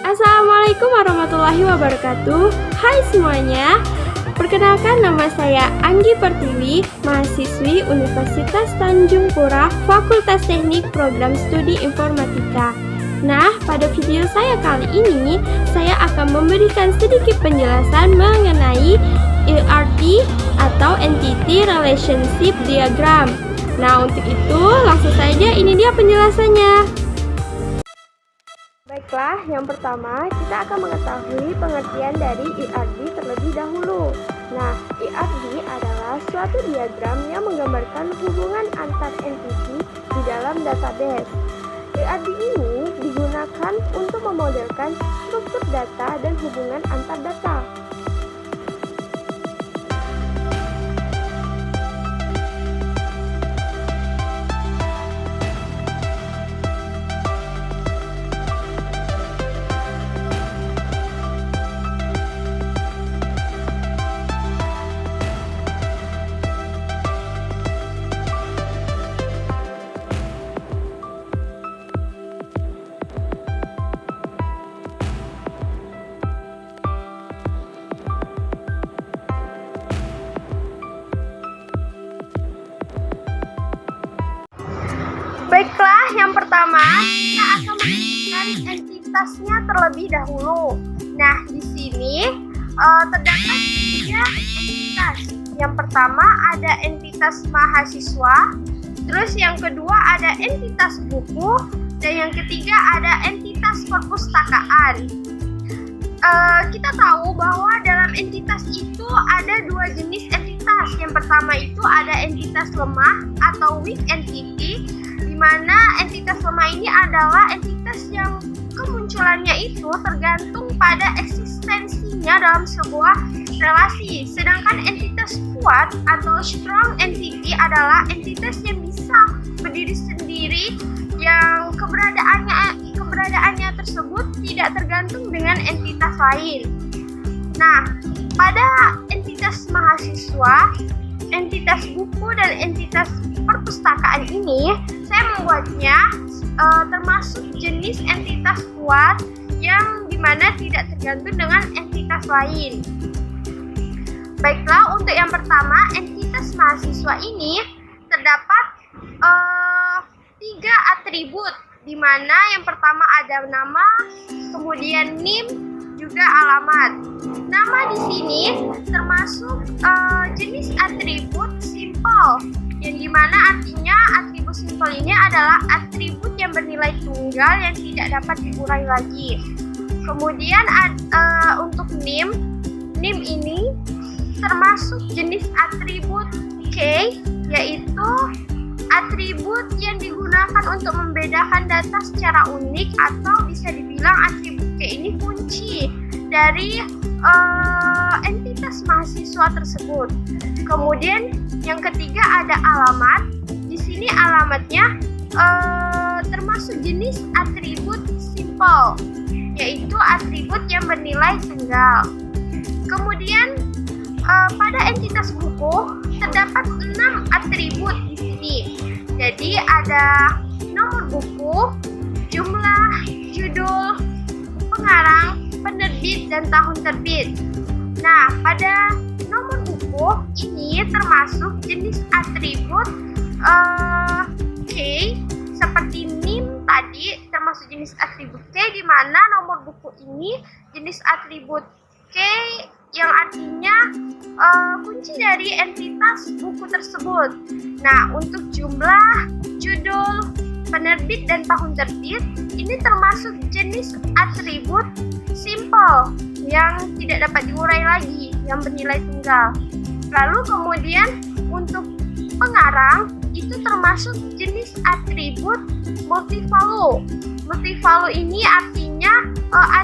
Assalamualaikum warahmatullahi wabarakatuh. Hai semuanya, perkenalkan nama saya Anggi Pertiwi, mahasiswi Universitas Tanjung Pura, Fakultas Teknik Program Studi Informatika. Nah, pada video saya kali ini, saya akan memberikan sedikit penjelasan mengenai ERD atau Entity Relationship Diagram. Nah, untuk itu langsung saja ini dia penjelasannya. Baiklah, yang pertama kita akan mengetahui pengertian dari ERD terlebih dahulu. Nah, ERD adalah suatu diagram yang menggambarkan hubungan antar entiti di dalam database. ERD ini digunakan untuk memodelkan struktur data dan hubungan antar data. Baiklah, yang pertama kita akan menentukan entitasnya terlebih dahulu. Nah, di sini terdapat 3 entitas. Yang pertama ada entitas mahasiswa, terus yang kedua ada entitas buku, dan yang ketiga ada entitas perpustakaan. Kita tahu bahwa dalam entitas itu ada 2 jenis entitas. Yang pertama itu ada entitas lemah atau weak entity, di mana entitas lemah ini adalah entitas yang kemunculannya itu tergantung pada eksistensinya dalam sebuah relasi. Sedangkan entitas kuat atau strong entity adalah entitas yang bisa berdiri sendiri, yang keberadaannya tersebut tidak tergantung dengan entitas lain. Nah, pada entitas mahasiswa, entitas buku, dan entitas perpustakaan ini saya membuatnya termasuk jenis entitas kuat yang dimana tidak tergantung dengan entitas lain. Baiklah, untuk yang pertama, entitas mahasiswa ini terdapat 3 atribut, di mana yang pertama ada nama, kemudian NIM, juga alamat. Nama di sini termasuk jenis atribut simple, yang dimana artinya atribut simple ini adalah atribut yang bernilai tunggal yang tidak dapat diurai lagi. Kemudian untuk NIM ini termasuk jenis atribut K, yaitu atribut yang digunakan untuk membedakan data secara unik, atau bisa dibilang atribut K ini kunci dari entitas mahasiswa tersebut. Kemudian yang ketiga ada alamat. Di sini alamatnya termasuk jenis atribut simple, yaitu atribut yang bernilai tunggal. Kemudian pada entitas buku terdapat 6 atribut di sini. Jadi ada nomor buku, jumlah, judul, pengarang, penerbit, dan tahun terbit. Nah, pada nomor buku ini termasuk jenis atribut K, seperti NIM tadi termasuk jenis atribut K, di mana nomor buku ini jenis atribut K yang artinya kunci dari entitas buku tersebut. Nah, untuk jumlah, judul, penerbit, dan tahun terbit ini termasuk jenis atribut simple yang tidak dapat diurai lagi, yang bernilai tunggal. Lalu kemudian untuk pengarang itu termasuk jenis atribut multivalue. Multivalue ini artinya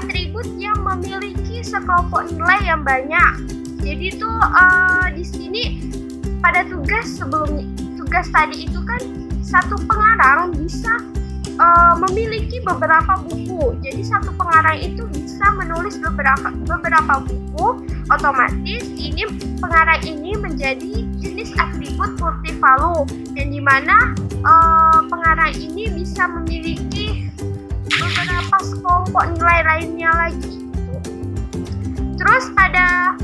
atribut yang memiliki sekelompok nilai yang banyak. Jadi itu di sini pada tugas tadi itu kan satu pengarang bisa memiliki beberapa buku. Jadi satu pengarang itu bisa menulis beberapa buku. Otomatis ini pengarang ini menjadi jenis atribut multivalue, yang dimana pengarang ini bisa memiliki beberapa kelompok nilai lainnya lagi. Terus pada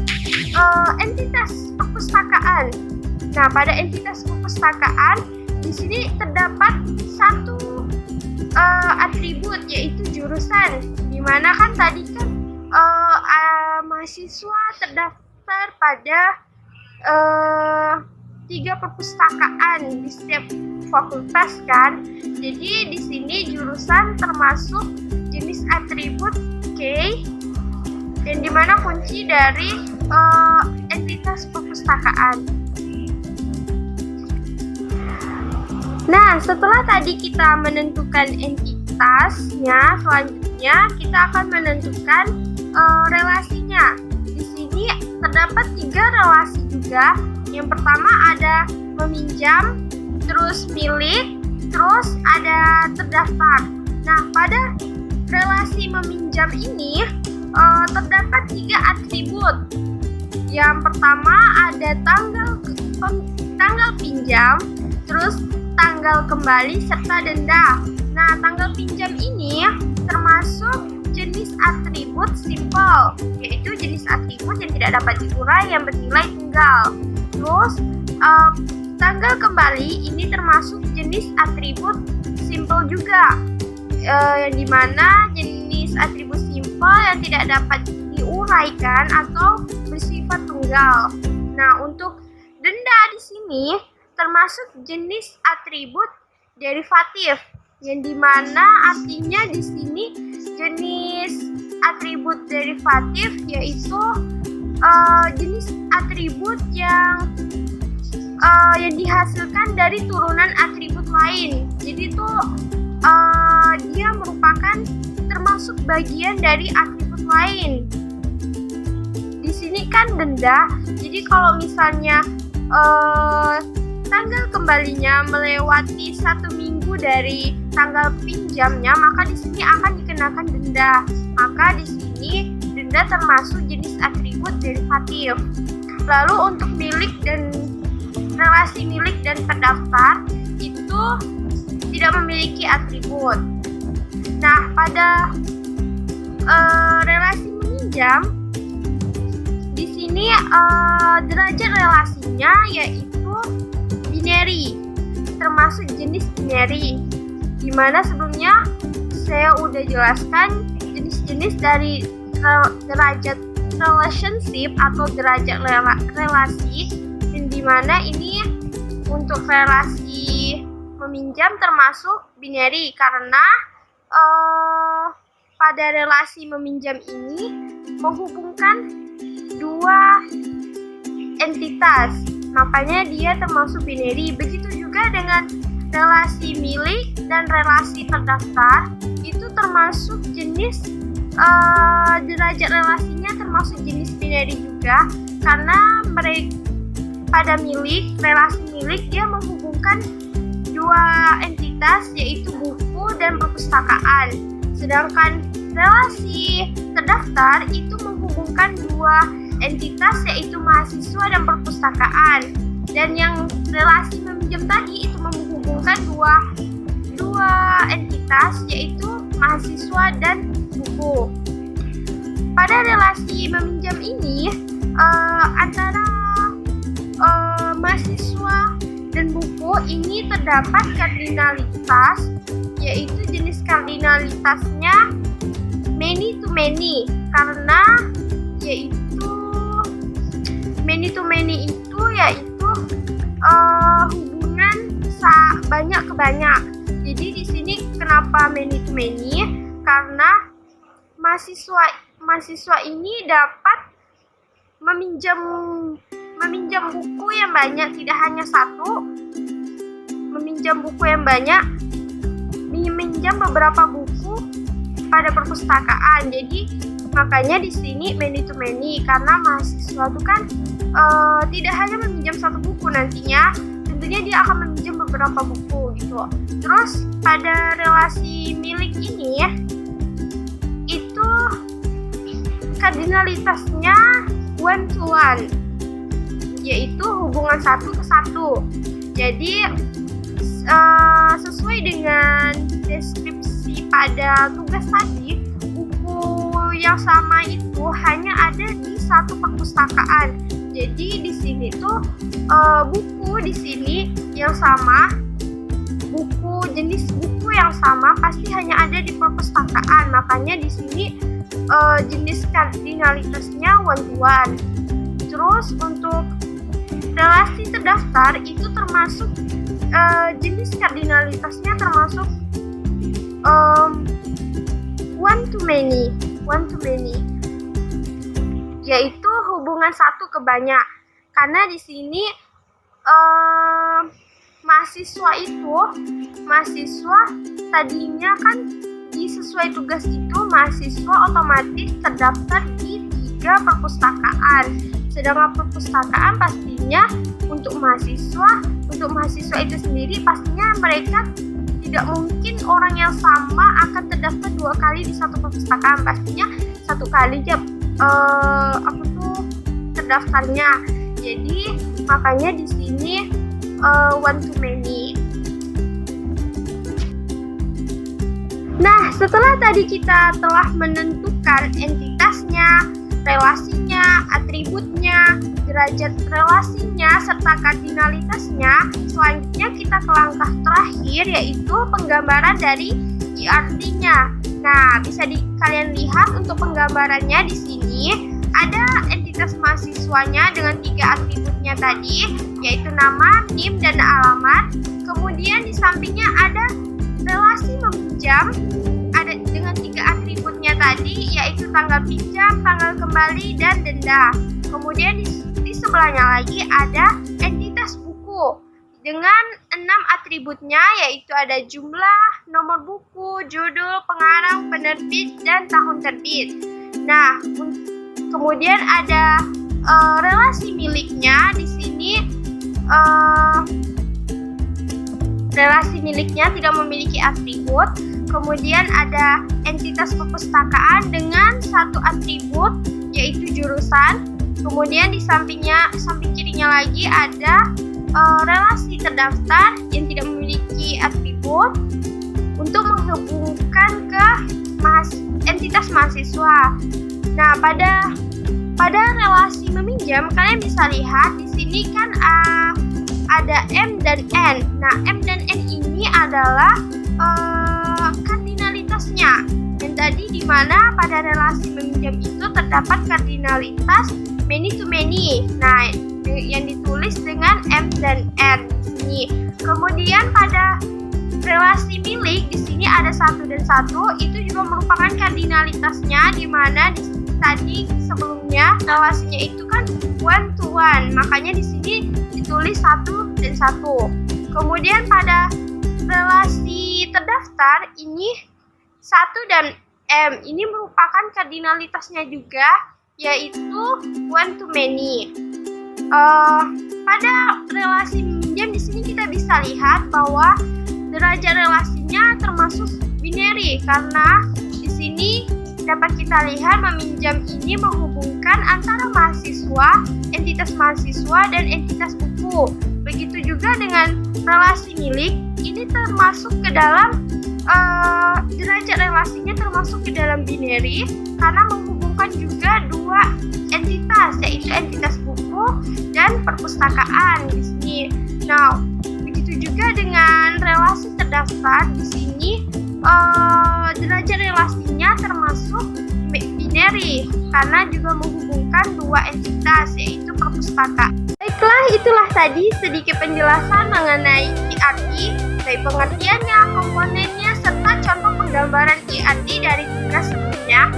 entitas perpustakaan. Nah, pada entitas perpustakaan di sini terdapat satu atribut, yaitu jurusan. Dimana kan tadi kan mahasiswa terdaftar pada 3 perpustakaan di setiap fakultas kan. Jadi di sini jurusan termasuk jenis atribut K, dan dimana kunci dari entitas perpustakaan. Nah, setelah tadi kita menentukan entitasnya, selanjutnya kita akan menentukan relasinya. Di sini terdapat 3 relasi juga. Yang pertama ada meminjam, terus milik, terus ada terdaftar. Nah, pada relasi meminjam ini terdapat 3 atribut. Yang pertama ada tanggal pinjam, terus tanggal kembali serta denda. Nah, tanggal pinjam ini termasuk jenis atribut simple, yaitu jenis atribut yang tidak dapat diurai yang bernilai tunggal. Terus tanggal kembali ini termasuk jenis atribut simple juga, yang dimana jenis atribut simple yang tidak dapat diuraikan atau bersifat tunggal. Nah, untuk denda di sini termasuk jenis atribut derivatif, yang dimana artinya di sini jenis atribut derivatif yaitu jenis atribut yang dihasilkan dari turunan atribut lain. Jadi itu dia merupakan termasuk bagian dari atribut lain. Di sini kan denda. Jadi kalau misalnya tanggal kembalinya melewati 1 minggu dari tanggal pinjamnya, maka di sini akan dikenakan denda. Maka di sini denda termasuk jenis atribut derivatif. Lalu untuk milik dan relasi milik dan terdaftar itu tidak memiliki atribut. Nah, pada relasi meminjam di sini derajat relasinya yaitu binary, termasuk jenis binary, dimana sebelumnya saya udah jelaskan jenis-jenis dari derajat relationship atau derajat relasi, dan dimana ini untuk relasi meminjam termasuk binary karena pada relasi meminjam ini menghubungkan 2 entitas. Makanya dia termasuk binary. Begitu juga dengan relasi milik dan relasi terdaftar, itu termasuk jenis derajat relasinya termasuk jenis binary juga, karena mereka pada milik, relasi milik dia menghubungkan 2 entitas yaitu buku dan perpustakaan. Sedangkan relasi terdaftar itu menghubungkan 2 entitas yaitu mahasiswa dan perpustakaan, dan yang relasi meminjam tadi itu menghubungkan dua entitas yaitu mahasiswa dan buku. Pada relasi meminjam ini antara mahasiswa dan buku ini terdapat kardinalitas, yaitu jenis kardinalitasnya many to many, karena yaitu many to many itu yaitu hubungan banyak ke banyak. Jadi di sini kenapa many to many? Karena mahasiswa ini dapat meminjam buku yang banyak, tidak hanya satu, meminjam buku yang banyak, meminjam beberapa buku pada perpustakaan. Jadi makanya di sini many to many, karena mahasiswa itu kan tidak hanya meminjam satu buku, nantinya tentunya dia akan meminjam beberapa buku gitu. Terus pada relasi milik ini itu kardinalitasnya 1 to 1, yaitu hubungan 1 ke 1. Jadi sesuai dengan deskripsi pada tugas tadi, buku yang sama itu hanya ada di satu perpustakaan. Jadi di sini tuh buku di sini yang sama, jenis buku yang sama pasti hanya ada di perpustakaan. Makanya di sini jenis kardinalitasnya one to one. Terus untuk relasi terdaftar itu termasuk jenis kardinalitasnya termasuk one to many, yaitu hubungan satu ke banyak. Karena di sini mahasiswa tadinya kan sesuai tugas itu mahasiswa otomatis terdaftar di 3 perpustakaan. Sedangkan perpustakaan pastinya untuk mahasiswa itu sendiri pastinya mereka tidak mungkin orang yang sama akan terdaftar 2 kali di satu perpustakaan. Pastinya 1 kali aja terdaftarnya. Jadi makanya di sini one to many. Nah, setelah tadi kita telah menentukan entitasnya, relasinya, atributnya, derajat relasinya, serta kardinalitasnya, selanjutnya kita ke langkah terakhir, yaitu penggambaran dari IRT-nya. Nah, bisa kalian lihat untuk penggambarannya di sini ada entitas mahasiswanya dengan 3 atributnya tadi, yaitu nama, NIM, dan alamat. Kemudian di sampingnya ada relasi meminjam, ada dengan 3 atributnya tadi, yaitu tanggal pinjam, tanggal kembali, dan denda. Kemudian di sebelahnya lagi ada entitas buku dengan 6 atributnya, yaitu ada jumlah, nomor buku, judul, pengarang, penerbit, dan tahun terbit. Nah, kemudian ada relasi miliknya. Di sini relasi miliknya tidak memiliki atribut. Kemudian ada entitas perpustakaan dengan 1 atribut, yaitu jurusan. Kemudian di samping kirinya lagi ada relasi terdaftar yang tidak memiliki atribut untuk menghubungkan ke entitas mahasiswa. Nah, pada relasi meminjam kalian bisa lihat di sini kan ada M dan N. Nah, M dan N ini adalah kardinalitasnya. Dan tadi di mana pada relasi meminjam itu terdapat kardinalitas many to many. Nah, yang ditulis dengan M dan N di sini. Kemudian pada relasi milik di sini ada 1 dan 1, itu juga merupakan kardinalitasnya, di mana tadi sebelumnya relasinya itu kan one to one. Makanya di sini ditulis 1 dan 1. Kemudian pada relasi terdaftar ini 1 dan M ini merupakan kardinalitasnya juga, yaitu one to many. Pada relasi meminjam di sini kita bisa lihat bahwa derajat relasinya termasuk binary, karena di sini dapat kita lihat meminjam ini menghubungkan antara mahasiswa, entitas mahasiswa, dan entitas buku. Begitu juga dengan relasi milik, ini termasuk ke dalam derajat relasinya termasuk ke dalam binary, karena menghubungkan juga 2 entitas, yaitu entitas buku dan perpustakaan di sini. Nah, begitu juga dengan relasi terdaftar di sini, derajat relasinya termasuk binary, karena juga menghubungkan 2 entitas, yaitu perpustakaan. Baiklah, itulah tadi sedikit penjelasan mengenai IRT, baik pengertiannya, komponennya, serta contoh penggambaran IRT dari tugas sebelumnya.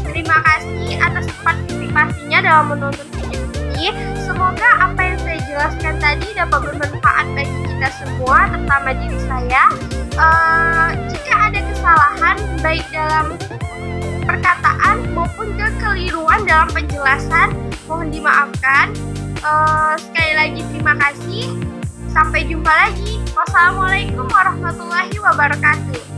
Terima kasih atas partisipasinya dalam menonton video ini. Semoga apa yang saya jelaskan tadi dapat bermanfaat bagi kita semua, terutama diri saya. Jika ada kesalahan baik dalam perkataan maupun kekeliruan dalam penjelasan, mohon dimaafkan. Sekali lagi terima kasih. Sampai jumpa lagi. Wassalamualaikum warahmatullahi wabarakatuh.